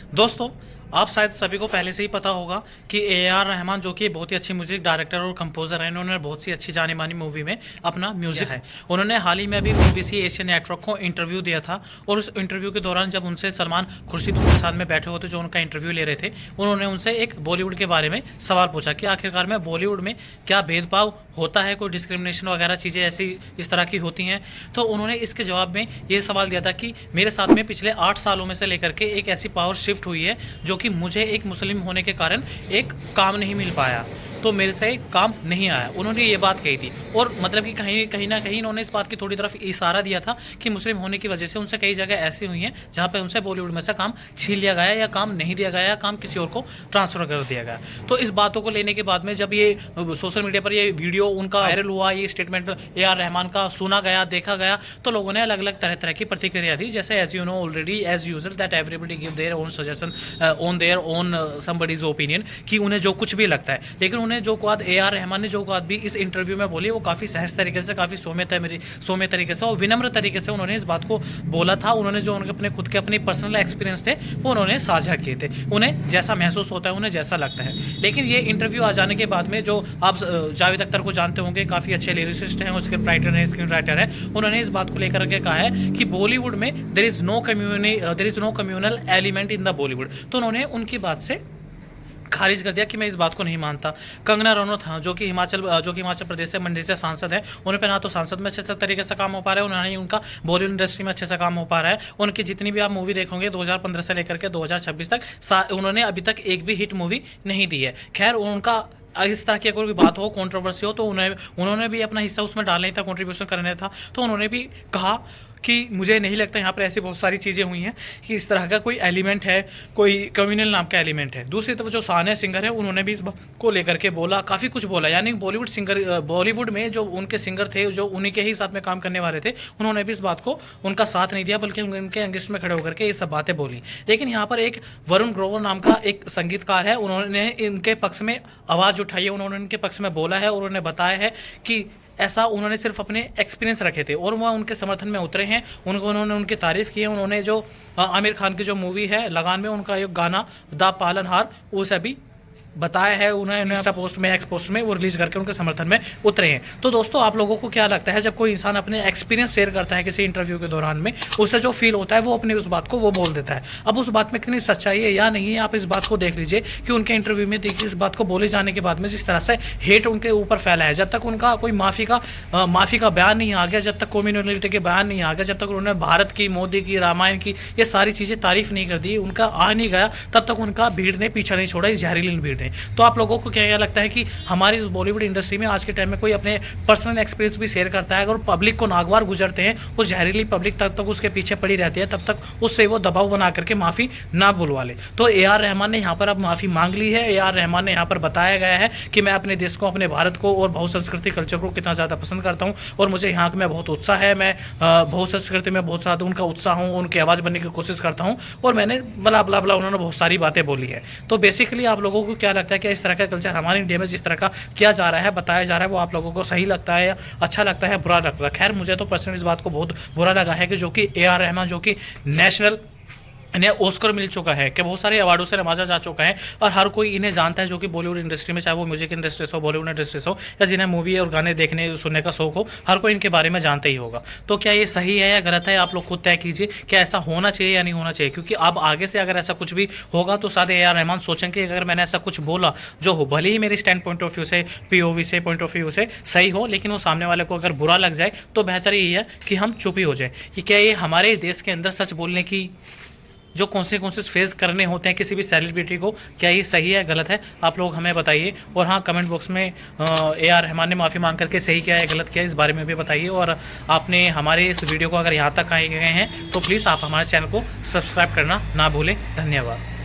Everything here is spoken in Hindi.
दोस्तों, आप शायद सभी को पहले से ही पता होगा कि ए आर रहमान जो कि बहुत ही अच्छी म्यूजिक डायरेक्टर और कंपोजर हैं, इन्होंने बहुत सी अच्छी जानी मानी मूवी में अपना म्यूजिक है। उन्होंने हाल ही में अभी बीबीसी एशिया नेटवर्क को इंटरव्यू दिया था और उस इंटरव्यू के दौरान जब उनसे सलमान खुर्शीद उनके साथ में बैठे होते जो उनका इंटरव्यू ले रहे थे, उन्होंने उनसे एक बॉलीवुड के बारे में सवाल पूछा कि आखिरकार में बॉलीवुड में क्या भेदभाव होता है, कोई डिस्क्रिमिनेशन वगैरह चीज़ें ऐसी इस तरह की होती हैं। तो उन्होंने इसके जवाब में ये सवाल दिया था कि मेरे साथ में पिछले 8 सालों में से लेकर के एक ऐसी पावर शिफ्ट हुई है जो कि मुझे एक मुस्लिम होने के कारण एक काम नहीं मिल पाया, तो मेरे से काम नहीं आया। उन्होंने ये बात कही थी और मतलब कि कहीं ना कहीं इन्होंने इस बात की थोड़ी तरफ इशारा दिया था कि मुस्लिम होने की वजह से उनसे कई जगह ऐसी हुई हैं जहाँ पे उनसे बॉलीवुड में से काम छीन लिया गया या काम नहीं दिया गया या काम किसी और को ट्रांसफर कर दिया गया। तो इस बातों को लेने के बाद में जब ये सोशल मीडिया पर ये वीडियो उनका वायरल हुआ, ये स्टेटमेंट ए आर रहमान का सुना गया, देखा गया, तो लोगों ने अलग अलग तरह तरह की प्रतिक्रिया दी। जैसे as you know already as user that everybody give their own suggestion on their own somebody's opinion, कि उन्हें जो कुछ भी लगता है। लेकिन उन्हें जो बात ए आर रहमान ने जो बात भी इस इंटरव्यू में बोली वो काफ़ी सहज तरीके से, काफ़ी सौम्य तरीके से और विनम्र तरीके से उन्होंने इस बात को बोला था। उन्होंने जो उनके अपने खुद के अपने पर्सनल एक्सपीरियंस थे वो उन्होंने साझा किए थे, उन्हें जैसा महसूस होता है, उन्हें जैसा लगता है। लेकिन ये इंटरव्यू आ जाने के बाद में जो आप जावेद अख्तर को जानते होंगे, काफ़ी अच्छे लिरिसिस्ट हैं, स्क्रिप्ट राइटर हैं, स्क्रीन राइटर है, उन्होंने इस बात को लेकर के कहा है कि बॉलीवुड में there is no communal element in the Bollywood. तो उन्होंने उनकी बात से खारिज कर दिया कि मैं इस बात को नहीं मानता। कंगना रनौत हाँ, जो कि हिमाचल प्रदेश से मंडी से सांसद है, उन पर ना तो सांसद में अच्छे से तरीके से काम हो पा रहा है, उन्होंने उनका बॉलीवुड इंडस्ट्री में अच्छे से काम हो पा रहा है। उनकी जितनी भी आप मूवी देखोगे 2015 से लेकर के 2026 तक उन्होंने अभी तक एक भी हिट मूवी नहीं दी है। खैर, उनका इस तरह की अगर कोई बात हो, कंट्रोवर्सी हो, तो उन्होंने भी अपना हिस्सा उसमें डालना ही था, कंट्रीब्यूशन करना था। तो उन्होंने भी कहा कि मुझे नहीं लगता यहाँ पर ऐसी बहुत सारी चीज़ें हुई हैं कि इस तरह का कोई एलिमेंट है, कोई कम्युनल नाम का एलिमेंट है। दूसरी तरफ जो सानिया सिंगर है, उन्होंने भी इस बात को लेकर के बोला, काफ़ी कुछ बोला। यानी बॉलीवुड में जो उनके सिंगर थे, जो उन्हीं के ही साथ में काम करने वाले थे, उन्होंने भी इस बात को उनका साथ नहीं दिया, बल्कि उनके अगेंस्ट में खड़े होकर के ये सब बातें बोली। लेकिन यहाँ पर एक वरुण ग्रोवर नाम का एक संगीतकार है, उन्होंने इनके पक्ष में आवाज़ उठाई है, उन्होंने इनके पक्ष में बोला है और उन्होंने बताया है कि ऐसा उन्होंने सिर्फ अपने एक्सपीरियंस रखे थे और वह उनके समर्थन में उतरे हैं। उन्होंने उनकी तारीफ़ की है। उन्होंने जो आमिर खान की जो मूवी है लगान में उनका एक गाना द पालनहार, उसे भी बताया है उन्होंने इंस्टा पोस्ट में, एक्स पोस्ट में वो रिलीज करके उनके समर्थन में उतरे हैं। तो दोस्तों, आप लोगों को क्या लगता है जब कोई इंसान अपने एक्सपीरियंस शेयर करता है किसी इंटरव्यू के दौरान में, उसे जो फील होता है वो अपनी उस बात को वो बोल देता है। अब उस बात में कितनी सच्चाई है या नहीं है, आप इस बात को देख लीजिए कि उनके इंटरव्यू में देखिए इस बात को बोले जाने के बाद में जिस तरह से हेट उनके ऊपर फैला है, जब तक उनका कोई माफ़ी का बयान नहीं आ गया, जब तक कम्युनिटी के बयान नहीं आ गया, जब तक उन्होंने भारत की, मोदी की, रामायण की ये सारी चीज़ें तारीफ नहीं कर दी, उनका आ नहीं गया, तब तक उनका भीड़ ने पीछा नहीं छोड़ा, इस जहरीली भीड़ ने। तो आप लोगों को क्या लगता है कि हमारी बॉलीवुड इंडस्ट्री में आज के टाइम में कोई अपने पर्सनल एक्सपीरियंस भी शेयर करता है, अगर पब्लिक को नागवार गुजरते हैं, उस जहरीली पब्लिक तब तक उसके पीछे पड़ी रहती है, तब तक उससे वो दबाव बना करके माफ़ी ना बुलवा ले। तो ए आर रहमान ने यहाँ पर अब माफ़ी मांग ली है। ए आर रहमान ने यहाँ पर बताया गया है कि मैं अपने देश को, अपने भारत को और बहुसंस्कृति कल्चर को कितना ज़्यादा पसंद करता हूँ और मुझे यहाँ में बहुत उत्साह है, मैं बहुसंस्कृति में बहुत ज़्यादा उनका उत्साह हूँ, उनकी आवाज़ बनने की कोशिश करता हूँ और मैंने बला बला बला उन्होंने बहुत सारी बातें बोली है। तो बेसिकली आप लोगों को क्या लगता है कि इस तरह का कल्चर हमारे इंडिया में जिस तरह का किया जा रहा है, बताया जा रहा है, वो आप लोगों को सही लगता है या अच्छा लगता है, बुरा लगता है? खैर, मुझे तो पर्सनली इस बात को बहुत बुरा लगा है कि जो कि ए आर रहमान, जो कि नेशनल इन्हें ऑस्कर मिल चुका है, कि बहुत सारे अवार्डों से नवाजा जा चुका है और हर कोई इन्हें जानता है, जो कि बॉलीवुड इंडस्ट्री में, चाहे वो म्यूजिक इंडस्ट्री हो, बॉलीवुड इंडस्ट्री हो, या जिन्हें मूवी और गाने देखने सुनने का शौक हो, हर कोई इनके बारे में जानता ही होगा। तो क्या ये सही है या गलत है, आप लोग खुद तय कीजिए। क्या ऐसा होना चाहिए या नहीं होना चाहिए? क्योंकि अब आगे से अगर ऐसा कुछ भी होगा तो शायद ए आर रहमान सोचेंगे अगर मैंने ऐसा कुछ बोला जो हो, भले ही मेरी स्टैंड पॉइंट ऑफ व्यू से, पीओवी से, पॉइंट ऑफ व्यू से सही हो, लेकिन वो सामने वाले को अगर बुरा लग जाए तो बेहतर यही है कि हम चुप ही हो जाए। कि क्या ये हमारे देश के अंदर सच बोलने की जो कॉन्सिक्वेंसेस फेस करने होते हैं किसी भी सेलिब्रिटी को, क्या ये सही है, गलत है? आप लोग हमें बताइए। और हाँ, कमेंट बॉक्स में ए आर रहमान ने माफ़ी मांग करके सही किया है, गलत किया है, इस बारे में भी बताइए। और आपने हमारे इस वीडियो को अगर यहाँ तक आए गए हैं तो प्लीज़ आप हमारे चैनल को सब्सक्राइब करना ना भूलें। धन्यवाद।